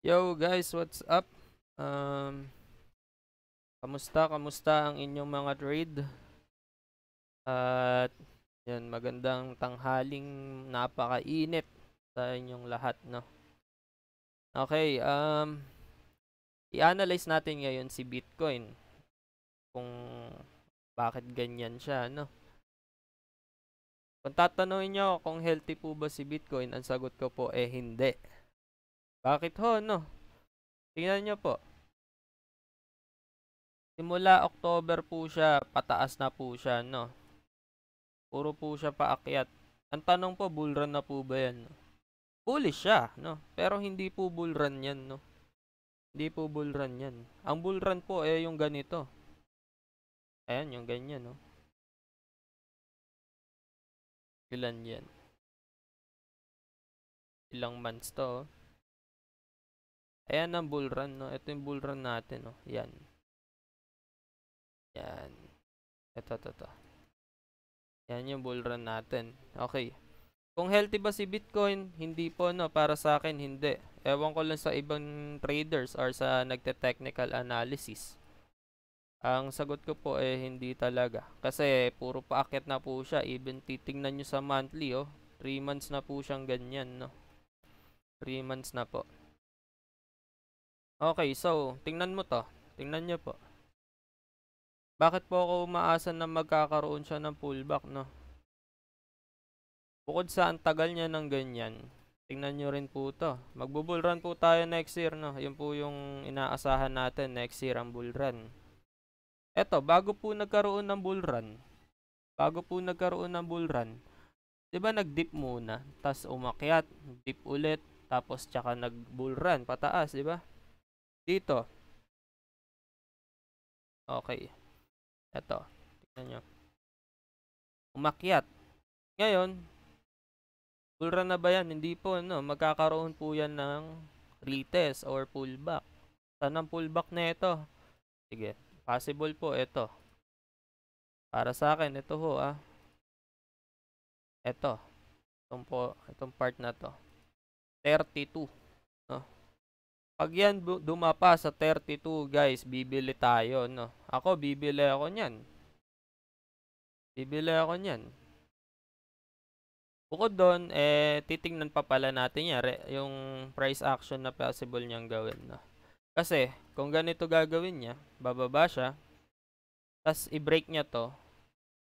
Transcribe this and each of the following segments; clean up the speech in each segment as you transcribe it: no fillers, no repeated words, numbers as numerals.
Yo guys, what's up? Kamusta ang inyong mga trade? At yan, magandang tanghaling napakainit sa inyong lahat, no? Okay, i-analyze natin ngayon si Bitcoin kung bakit ganyan siya, no? Kung tatanungin nyo kung healthy po ba si Bitcoin, ang sagot ko po hindi. Bakit ho, no? Tingnan nyo po. Simula October po siya, pataas na po siya, no? Puro po siya paakyat. Ang tanong po, bull run na po ba yan? No? Bullish siya, no? Pero hindi po bull run yan, no? Hindi po bull run yan. Ang bull run po yung ganito. Ayan, yung ganyan, no? Ilan yan? Ilang months to, oh. Ayan ang bull run, no? Ito yung bull run natin, no? Yan. Yan. Ito. Yan yung bull run natin. Okay. Kung healthy ba si Bitcoin? Hindi po, no? Para sa akin, hindi. Ewan ko lang sa ibang traders or sa nagte-technical analysis. Ang sagot ko po hindi talaga. Kasi puro paakyat na po siya. Even titingnan nyo sa monthly, 3 months na po siyang ganyan, no? 3 months na po. Okay, so, tingnan mo to. Tingnan nyo po. Bakit po ako umaasa na magkakaroon siya ng pullback, no? Bukod sa ang tagal niya ng ganyan, tingnan nyo rin po to. Magbubullrun po tayo next year, no? Yun po yung inaasahan natin next year ang bullrun. Eto, bago po nagkaroon ng bullrun, 'di ba nag-dip muna, tas umakyat, dip ulit, tapos tsaka nag-bull run pataas, 'di ba? Dito. Okay. Ito. Tingnan niyo. Umakyat. Ngayon, bull run na ba 'yan? Hindi po, no. Magkakaroon po 'yan ng retest or pullback. Saan ang pullback na ito? Sige. Possible po ito. Para sa akin, ito ho, Ito. Itong part na to. 32, no? Pag yan dumapa sa 32, guys, bibili tayo, no? Ako, bibili ako niyan. Bukod doon, titingnan pa pala natin yan, yung price action na possible niyang gawin, no? Kasi, kung ganito gagawin niya, bababa siya, tas i-break niya to,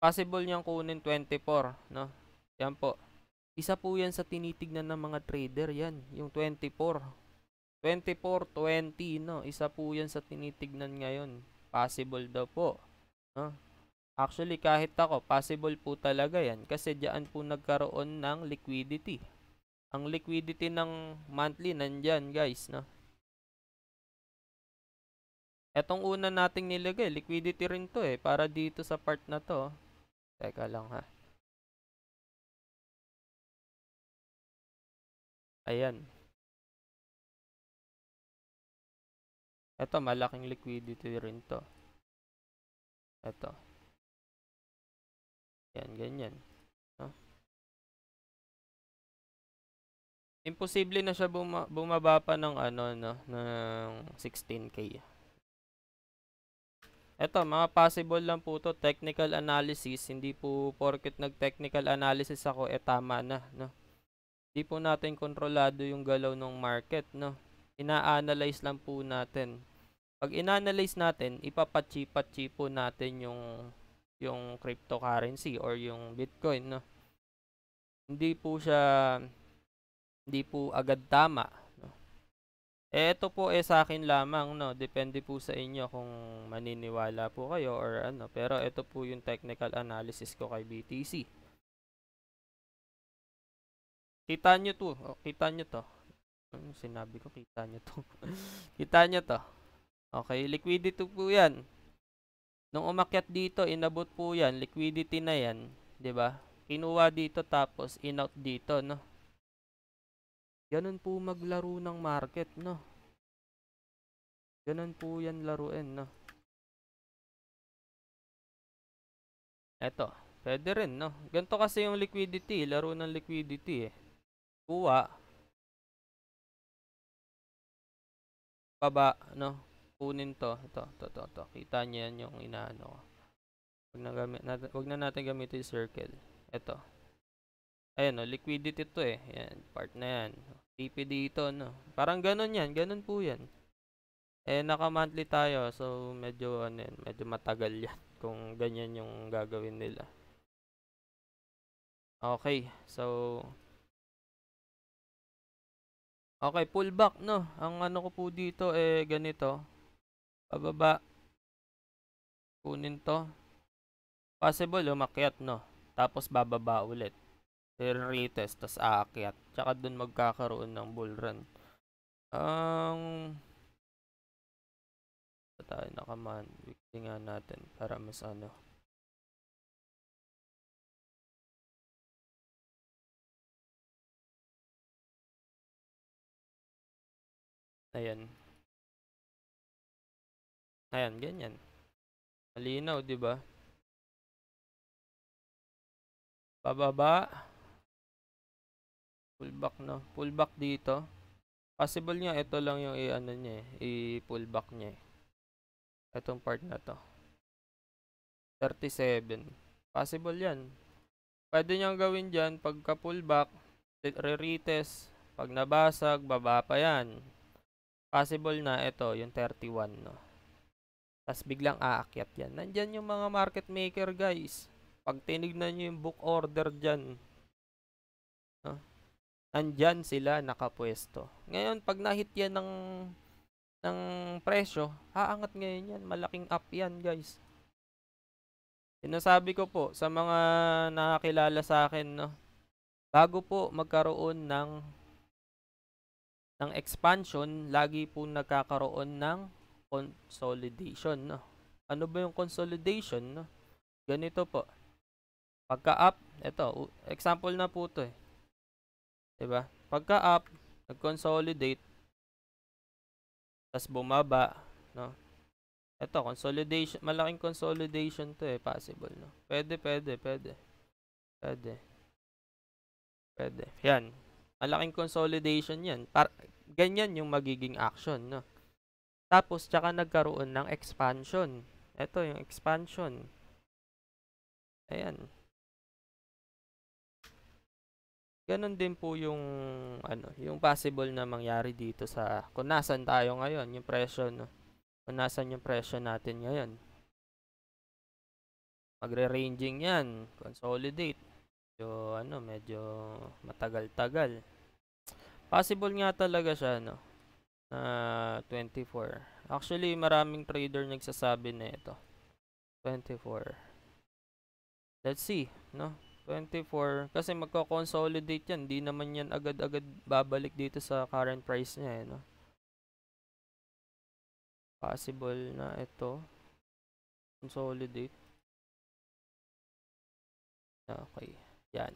possible niyang kunin 24, no? Yan po. Isa po yan sa tinitignan ng mga trader, yan, yung 24. 24, 20, no? Isa po yan sa tinitignan ngayon. Possible daw po, no? Actually, kahit ako, possible po talaga yan. Kasi diyan po nagkaroon ng liquidity. Ang liquidity ng monthly nandyan, guys, no? Etong una nating nilagay, liquidity rin to para dito sa part na to. Teka lang ha. Ayan. Ito, malaking liquidity rin to. Ito. Yan, ganyan. No? Imposible na siya bumaba pa ng ano, no, ng 16K. Eto, mga possible lang po to, technical analysis. Hindi po porket nag-technical analysis ako, tama na, no? Hindi po natin kontrolado yung galaw ng market, no? Ina-analyze lang po natin. Pag ina-analyze natin, ipapatsi-patsi po natin yung cryptocurrency or yung Bitcoin, no? Hindi po agad tama. Ito po sa akin lamang, no. Depende po sa inyo kung maniniwala po kayo or ano. Pero ito po yung technical analysis ko kay BTC. Kita nyo to. Kita nyo to. Sinabi ko, kita nyo to. Kita nyo to. Okay, liquidity po yan. Nung umakyat dito, inabot po yan. Liquidity na yan. 'Di ba? Kinuha dito tapos in-out dito, no. Ganun po maglaro ng market, no. Ganun po yan laruin, no. Eto, pwede rin, no. Ganito kasi yung liquidity, laro ng liquidity Kuha. baba, no? Kunin to. Ito. Kita niyo yan yung inaano ko. Wag na natin gamitin yung circle. Ito. Ayan, no? Liquidity to eh. Yan, part na yan. TP dito, no? Parang ganun yan. Ganun po yan. Eh, naka-monthly tayo. So, medyo, ano yan, medyo matagal yan. Kung ganyan yung gagawin nila. Okay. So, okay, pullback, no? Ang ano ko po dito, eh, ganito. Pababa. Kunin to. Possible, umakyat, no? Tapos bababa ulit. Retest, tas aakyat. Tsaka dun magkakaroon ng bull run. Tayo nakaman. Weekly nga natin para mas ano. Ayan. Ayan, ganyan. Malinaw, di ba? Pababa. Pullback, no? Pullback dito. Possible niya, ito lang yung i-ano niya eh. I-pullback niya eh. Itong part na to. 37. Possible yan. Pwede niyang gawin dyan, pagka pullback, re-retest. Pag nabasag, baba pa yan. Possible na ito, yung 31, no? Tapos biglang aakyat yan. Nandyan yung mga market maker, guys. Pag tinignan nyo yung book order dyan, no? Nandyan sila nakapwesto. Ngayon, pag nahit yan ng presyo, haangat ngayon yan. Malaking up yan, guys. Sinasabi ko po sa mga nakakilala sa akin, no? Bago po magkaroon ng expansion, lagi po nagkakaroon ng consolidation, no? Ano ba yung consolidation, no? Ganito po. Pagka up, ito, example na po to eh. 'Di ba? Pagka up, nag-consolidate, tas bumaba, no? Ito, consolidation, malaking consolidation to eh, possible, no? Pwede. Yan. Malaking consolidation yan. Ganyan yung magiging action, no? Tapos, tsaka nagkaroon ng expansion. Ito yung expansion. Ayan. Ganon din po yung yung possible na mangyari dito sa kung nasan tayo ngayon, yung presyo, no? Kung nasan yung presyo natin ngayon. Magre-ranging yan, consolidate. Medyo matagal-tagal. Possible nga talaga siya, no? Na 24. Actually, maraming trader nagsasabi na ito. 24. Let's see, no? 24. Kasi magko-consolidate yan. Di naman yan agad-agad babalik dito sa current price niya, no? Possible na ito. Consolidate. Okay. Yan.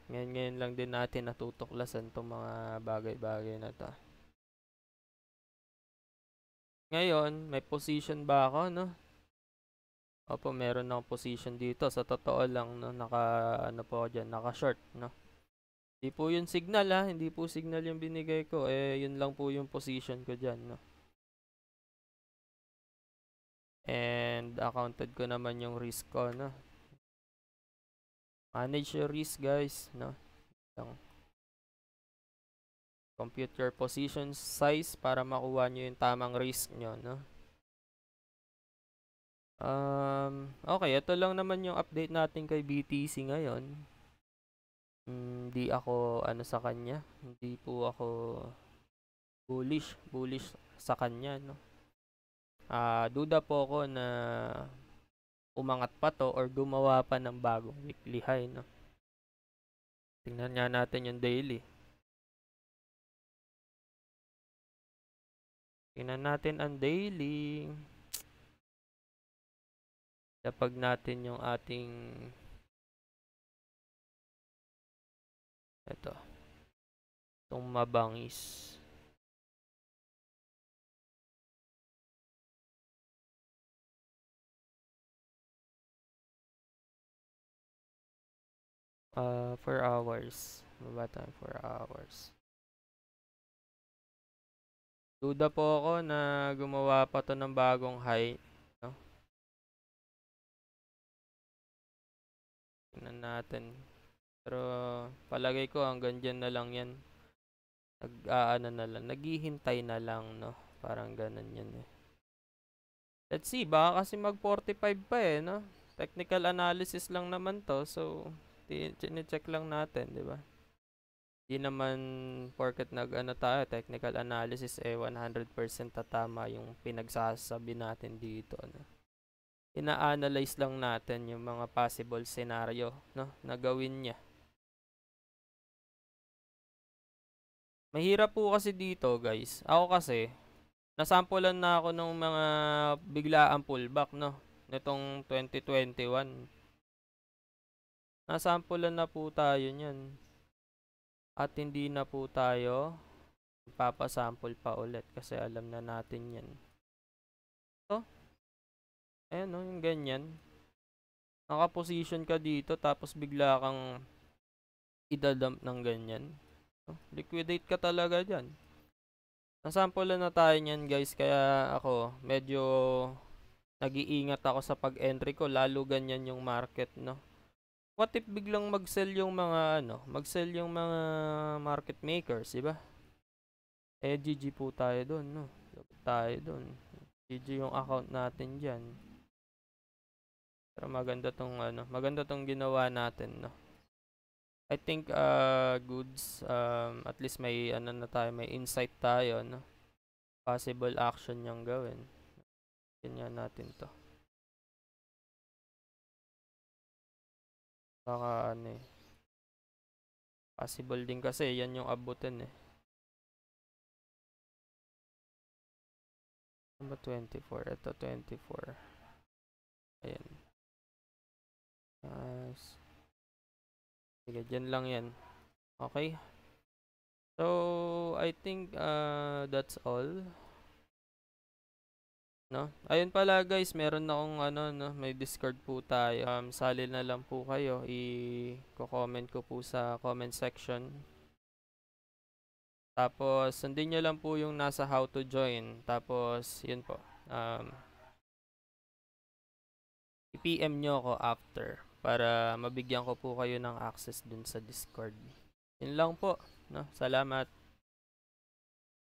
Ngayon lang din natin natutuklasan itong mga bagay-bagay na to. Ngayon, may position ba ako, no? Opo, meron akong position dito. Sa totoo lang, no? Naka-short, no? Hindi po yung signal, ha? Hindi po signal yung binigay ko. Eh, yun lang po yung position ko dyan, no? And, accounted ko naman yung risk ko, no? Manage your risk, guys, no? Compute your position size para makuha nyo yung tamang risk nyo, no? Okay, ito lang naman yung update natin kay BTC ngayon. Hindi ako sa kanya. Hindi po ako bullish sa kanya, no. Duda po ako na umangat pa to or gumawa pa ng bagong weekly high, no. Tingnan nga natin yung daily. Tingnan natin ang daily. Kapag natin yung ating itong mabangis. For hours. Baba tayo for hours. Duda po ako na gumawa pa to ng bagong high, no? Tingnan natin. Pero palagay ko hanggang dyan na lang yan. Nag-aano na lang, naghihintay na lang, no? Parang ganun yan eh. Let's see, baka kasi mag 45 pa eh, no? Technical analysis lang naman to, so chine-check lang natin, di ba? Di naman porket nag-ano tayo, technical analysis eh 100% tatama yung pinagsasabi natin dito, no? Ina-analyze lang natin yung mga possible scenario, no, na gawin niya. Mahirap po kasi dito, guys. Ako kasi, nasampulan na ako ng mga biglaang pullback, no, nitong 2021. Nasampulan na po tayo niyan. At hindi na po tayo papasample pa ulit kasi alam na natin yan. So, ayan no, yung ganyan. Naka-position ka dito tapos bigla kang idadump ng ganyan. So, liquidate ka talaga dyan. Nasampulan na tayo niyan guys, kaya ako medyo nag-iingat ako sa pag-entry ko, lalo ganyan yung market, no. What if biglang mag-sell yung mga mag-sell yung mga market makers, di ba? Eh GG po tayo doon, no. Tayo doon. GG yung account natin diyan. Pero maganda tong ginawa natin, no. I think goods, at least may na tayo, may insight tayo, no. Possible action yang gawin. Ganyan natin to. Baka possible din kasi yan yung abutin eh. Ano ba 24? Ito 24. Ayan. Sige, dyan lang yan. Okay. So, I think that's all. No? Ayun pala guys, meron akong no, may Discord po tayo. Sali na lang po kayo. I-comment ko po sa comment section. Tapos, sundin nyo lang po yung nasa how to join. Tapos, yun po. I-PM nyo ako after para mabigyan ko po kayo ng access dun sa Discord. Yun lang po. No? Salamat.